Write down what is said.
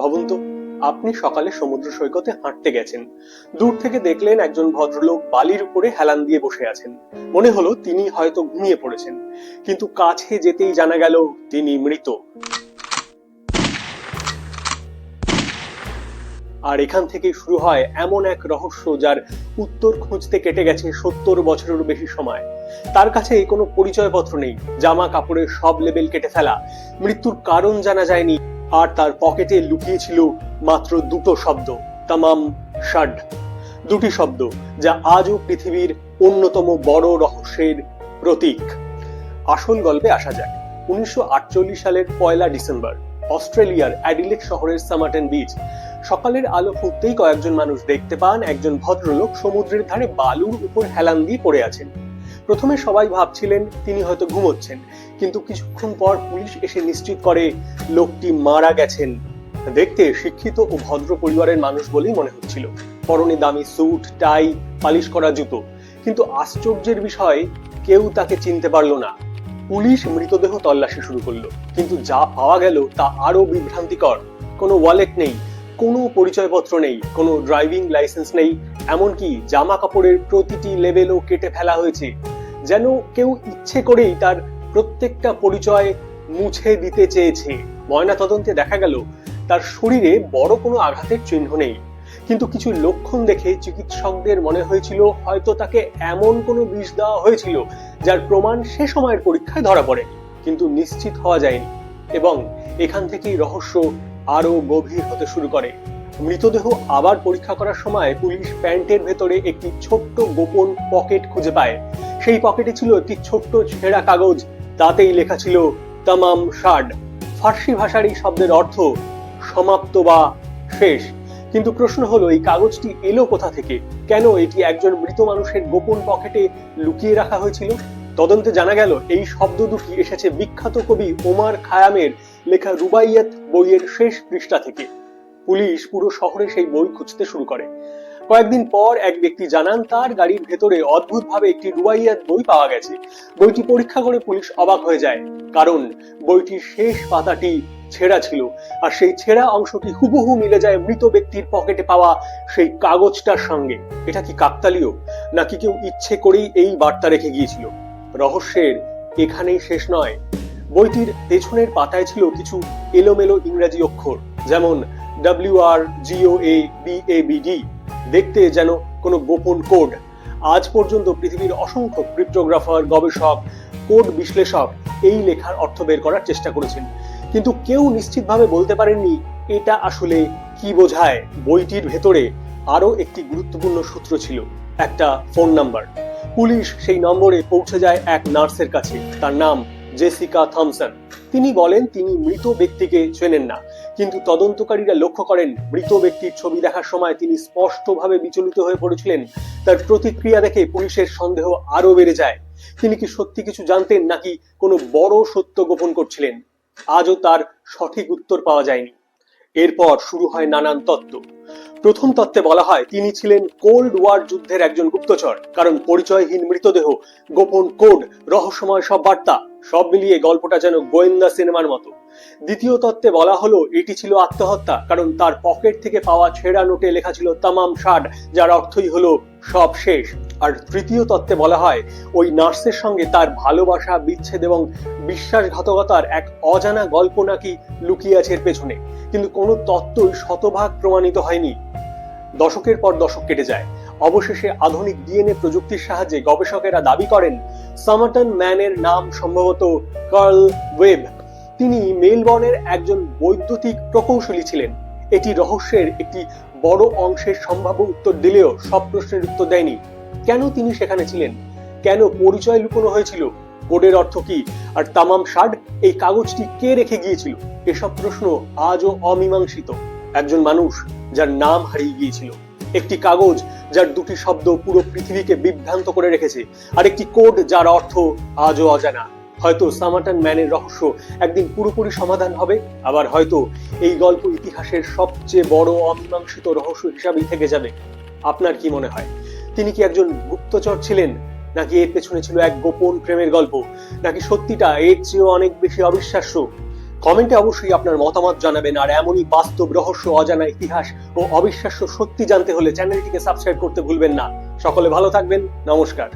ভাবুন তো, আপনি সকালে সমুদ্র সৈকতে হাঁটতে গেছেন। দূর থেকে দেখলেন একজন ভদ্রলোক বালির উপরে হেলান দিয়ে বসে আছেন। মনে হলো তিনি হয়তো ঘুমিয়ে পড়েছেন, কিন্তু কাছে যেতেই জানা গেল তিনি মৃত। আর এখান থেকে শুরু হয় এমন এক রহস্য যার উত্তর খুঁজতে কেটে গেছে 70 বছরেরও বেশি সময়। তার কাছে কোনো পরিচয়পত্র নেই, জামা কাপড়ের সব লেবেল কেটে ফেলা, মৃত্যুর কারণ জানা যায়নি, আর তার পকেটে লুকিয়ে ছিল মাত্র দুটো শব্দ, তামাম শাড। দুটি শব্দ যা আজও পৃথিবীর অন্যতম বড় রহস্যের প্রতীক। আসল গল্পে আসা যাক। 1948 সালের 1 ডিসেম্বর অস্ট্রেলিয়ার অ্যাডিলেড শহরের সামারটন বিচ। সকালের আলো ফুটতেই কয়েকজন মানুষ দেখতে পান একজন ভদ্রলোক সমুদ্রের ধারে বালুর উপর হেলান দিয়ে পড়ে আছেন। প্রথমে সবাই ভাবছিলেন তিনি হয়তো ঘুমোচ্ছেন, কিন্তু কিছুক্ষণ পর পুলিশ এসে নিশ্চিত করে লোকটি মারা গেছেন। দেখতে শিক্ষিত ও ভদ্র পরিবারের মানুষ বলেই মনে হচ্ছিল। পরনে দামি স্যুট, টাই, পালিশ করা জুতো। কিন্তু আশ্চর্যের বিষয়, কেউ তাকে চিনতে পারল না। পুলিশ মৃতদেহ তল্লাশি শুরু করলো, কিন্তু যা পাওয়া গেল তা আরো বিভ্রান্তিকর। কোনো ওয়ালেট নেই, কোনো পরিচয়পত্র নেই, কোনো ড্রাইভিং লাইসেন্স নেই, এমনকি জামা কাপড়ের প্রতিটি লেবেলও কেটে ফেলা হয়েছে। যেন কেউ ইচ্ছে করেই তার প্রত্যেকটা পরিচয় মুছে দিতে চেয়েছে। ময়নাতদন্তে দেখা গেল তার শরীরে বড় কোনো আঘাতের চিহ্ন নেই, কিন্তু কিছু লক্ষণ দেখে চিকিৎসকদের মনে হয়েছিল হয়তো তাকে এমন কোনো বিষ দেওয়া হয়েছিল যার প্রমাণ সে সময়ের পরীক্ষায় ধরা পড়ে, কিন্তু নিশ্চিত হওয়া যায়নি। এবং এখান থেকেই রহস্য আরো গভীর হতে শুরু করে। মৃতদেহ আবার পরীক্ষা করার সময় পুলিশ প্যান্টের ভেতরে একটি ছোট্ট গোপন পকেট খুঁজে পায়। সেই পকেটে ছিল একটি ছোট্ট ছেঁড়া কাগজ, তাতেই লেখা ছিল তামাম শাড। ফার্সি ভাষার এই শব্দের অর্থ সমাপ্ত বা শেষ। কিন্তু প্রশ্ন হলো, এই কাগজটি এলো কোথা থেকে? কেন এটি একজন মৃত মানুষের গোপন পকেটে লুকিয়ে রাখা হয়েছিল? তদন্তে জানা গেল এই শব্দ দুটি এসেছে বিখ্যাত কবি ওমর খায়ামের লেখা রুবাইয়াত বইয়ের শেষ পৃষ্ঠা থেকে। পুলিশ পুরো শহরে সেই বই খুঁজতে শুরু করে। কয়েকদিন পর এক ব্যক্তি জানান তার গাড়ির ভেতরে অদ্ভুতভাবে একটি রুবাইয়াত বই পাওয়া গেছে। বইটি পরীক্ষা করে পুলিশ অবাক হয়ে যায়, কারণ বইটির শেষ পাতাটি ছেঁড়া ছিল, আর সেই ছেঁড়া অংশটি হুবহু মিলে যায় মৃত ব্যক্তির পকেটে পাওয়া সেই কাগজটার সঙ্গে। এটা কি কাকতালীয়, নাকি কেউ ইচ্ছে করেই এই বার্তা রেখে গিয়েছিল? রহস্যের এখানেই শেষ নয়। বইটির পেছনের পাতায় ছিল কিছু এলোমেলো ইংরেজি অক্ষর, যেমন WRGOABABD, দেখতে যেন কোনো গোপন কোড। আজ পর্যন্ত পৃথিবীর অসংখ্য ক্রিপ্টোগ্রাফার, গবেষক, কোড বিশ্লেষক এই লেখার অর্থ বের করার চেষ্টা করেছেন, কিন্তু কেউ নিশ্চিতভাবে বলতে পারেননি এটা আসলে কি বোঝায়। বইটির ভেতরে আরো একটি গুরুত্বপূর্ণ সূত্র ছিল, একটা ফোন নাম্বার। পুলিশ সেই নম্বরে পৌঁছে যায় এক নার্সের কাছে, তার নাম জেসিকা থমসন। তিনি বলেন তিনি মৃত ব্যক্তিকে চেনেন না, কিন্তু তদন্তকারীরা লক্ষ্য করেন মৃত ব্যক্তির ছবি দেখার সময় তিনি স্পষ্টভাবে বিচলিত হয়ে পড়েছিলেন। তার প্রতিক্রিয়া দেখে পুলিশের সন্দেহ আরো বেড়ে যায়। তিনি কি সত্যি কিছু জানতেন, নাকি কোনো বড় সত্য গোপন করছিলেন? আজও তার সঠিক উত্তর পাওয়া যায়নি। এরপর শুরু হয় নানান তত্ত্ব। প্রথম তত্ত্বে বলা হয় তিনি ছিলেন কোল্ড ওয়ার যুদ্ধের একজন গুপ্তচর, কারণ পরিচয়হীন মৃতদেহ, গোপন কোড, রহস্যময় সব বার্তা, সব মিলিয়ে গল্পটা যেন গোয়েন্দা সিনেমার মতো। দ্বিতীয় তত্ত্বে বলা হলো এটি ছিল আত্মহত্যা, কারণ তার পকেট থেকে পাওয়া ছেঁড়া নোটে লেখা ছিল তামাম শাড, যার অর্থই হলো সব শেষ। আর তৃতীয় তত্ত্বে বলা হয় ওই নার্সের সঙ্গে তার ভালোবাসা, বিচ্ছেদ এবং বিশ্বাসঘাতকতার এক অজানা গল্প নাকি লুকিয়ে আছে এর পেছনে, কিন্তু কোনো তত্ত্বই শতভাগ প্রমাণিত হয়নি। দশকের পর দশক কেটে যায়। অবশেষে আধুনিক ডিএনএ প্রযুক্তির সাহায্যে গবেষকেরা দাবি করেন সামারটন ম্যানের নাম সম্ভবত কার্ল ওয়েব। তিনি মেলবর্নের একজন বৈদ্যুতিক প্রকৌশলী ছিলেন। এটি রহস্যের একটি বড় অংশের সম্ভাব্য উত্তর দিলেও সব প্রশ্নের উত্তর দেয়নি। কেন তিনি সেখানে ছিলেন? কেন পরিচয় লুকোনো হয়েছিল? কোডের অর্থ কি? আর তামাম শাড, এই কাগজটি কে রেখে গিয়েছিল? এসব প্রশ্ন আজও অমীমাংসিত। একজন মানুষ যার নাম হারিয়ে গিয়েছিল, একটি কাগজ যার দুটি শব্দ পুরো পৃথিবীকে বিভ্রান্ত করে রেখেছে, আর একটি কোড যার অর্থ আজও অজানা। হয়তো সামারটন ম্যানের রহস্য একদিন পুরোপুরি সমাধান হবে, আবার হয়তো এই গল্প ইতিহাসের সবচেয়ে বড় অমীমাংসিত রহস্য হিসাবেই থেকে যাবে। আপনার কি মনে হয়, তিনি কি একজন গুপ্তচর ছিলেন, নাকি এর পেছনে ছিল এক গোপন প্রেমের গল্প, নাকি সত্যিটা এর চেয়েও অনেক বেশি অবিশ্বাস্য? কমেন্টে অবশ্যই আপনার মতামত জানাবেন। আর এমনই বাস্তব রহস্য, অজানা ইতিহাস ও অবিশ্বাস্য সত্যি জানতে হলে চ্যানেলটিকে সাবস্ক্রাইব করতে ভুলবেন না। সকলে ভালো থাকবেন। নমস্কার।